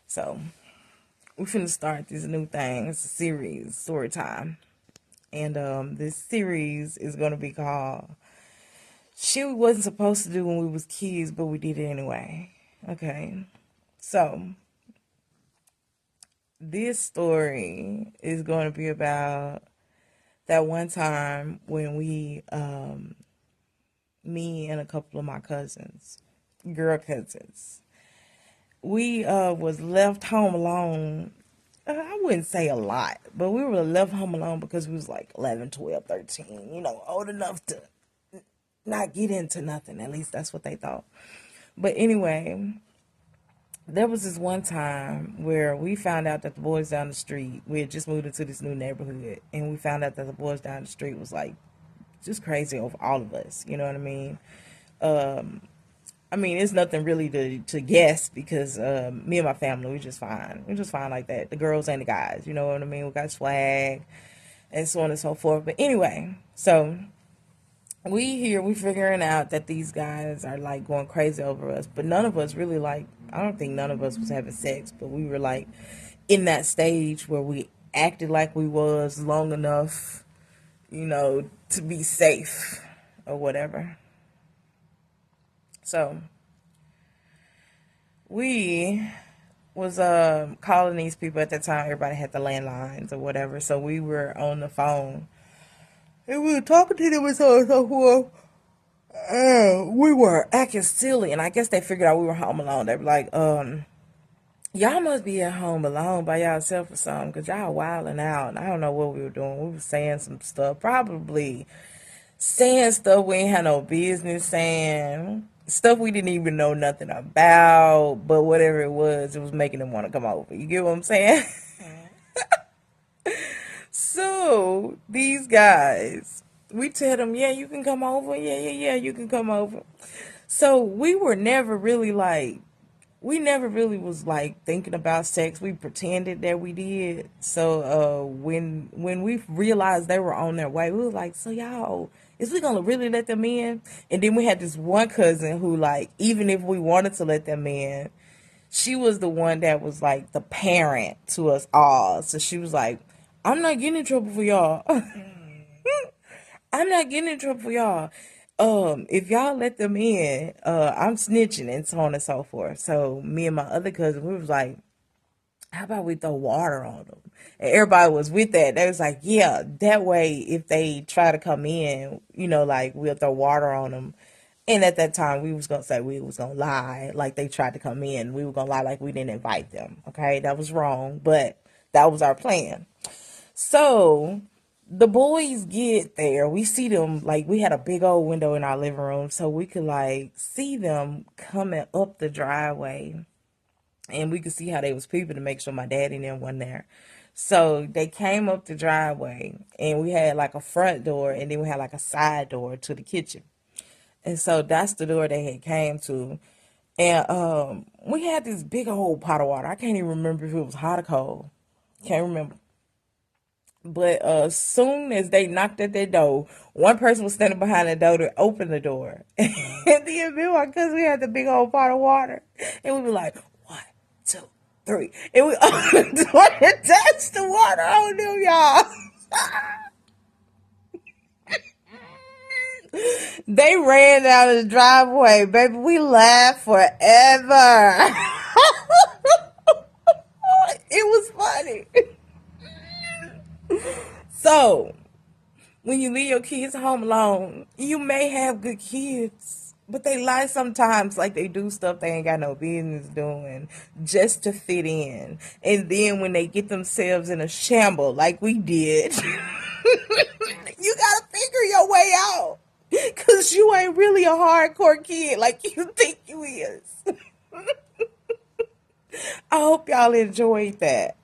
So we finna start this new thing. It's a series, story time. And this series is gonna be called Shit We Wasn't Supposed to Do When We Was Kids, but we did it anyway. Okay. So this story is gonna be about that one time when me and a couple of my cousins, girl cousins, we was left home alone. I wouldn't say a lot, but we were left home alone because we was like 11, 12, 13, old enough to not get into nothing. At least that's what they thought. But anyway, there was this one time where we found out that the boys down the street, we had just moved into this new neighborhood, and we found out that the boys down the street was like just crazy over all of us. You know what I mean? It's nothing really to guess because me and my family, we just fine. We're just fine like that. The girls and the guys, you know what I mean? We got swag and so on and so forth. But anyway, so we figuring out that these guys are like going crazy over us. But none of us really like, I don't think none of us was having sex, but we were like in that stage where we acted like we was long enough, to be safe or whatever. So we was calling these people at the time. Everybody had the landlines or whatever, so we were on the phone and we were talking to them and so on and so forth. We were acting silly, and I guess they figured out we were home alone. They were like, y'all must be at home alone by yourself or something, because y'all wilding out. And I don't know what we were doing. We were saying some stuff, probably saying stuff we ain't had no business saying, stuff we didn't even know nothing about, but whatever it was making them want to come over. You get what I'm saying? So these guys, we tell them, yeah, you can come over. Yeah, you can come over. So we never really was like thinking about sex. We pretended that we did. So when we realized they were on their way, we was like, so y'all, is we gonna really let them in? And then we had this one cousin who, like, even if we wanted to let them in, she was the one that was like the parent to us all. So she was like, I'm not getting in trouble for y'all. I'm not getting in trouble for y'all. If y'all let them in, I'm snitching and so on and so forth. So me and my other cousin, we was like, how about we throw water on them? And everybody was with that. They was like, yeah, that way if they try to come in, like we'll throw water on them. And at that time, we was gonna say we was gonna lie, like they tried to come in. We were gonna lie like we didn't invite them. Okay, that was wrong, but that was our plan. So the boys get there. We see them, like, we had a big old window in our living room, so we could like see them coming up the driveway, and we could see how they was peeping to make sure my daddy and them wasn't there. So they came up the driveway, and we had like a front door, and then we had like a side door to the kitchen. And so that's the door they had came to. And we had this big old pot of water. I can't even remember if it was hot or cold. Can't remember. But soon as they knocked at their door, one person was standing behind the door to open the door. And then me and my cousin, we had the big old pot of water. And we were like, one, two, three. And we opened the door and touched the water on them, y'all. They ran down the driveway, baby. We laughed forever. It was funny. So, when you leave your kids home alone, you may have good kids, but they lie sometimes, like they do stuff they ain't got no business doing just to fit in. And then when they get themselves in a shamble like we did, you gotta figure your way out. Cause you ain't really a hardcore kid like you think you is. I hope y'all enjoyed that.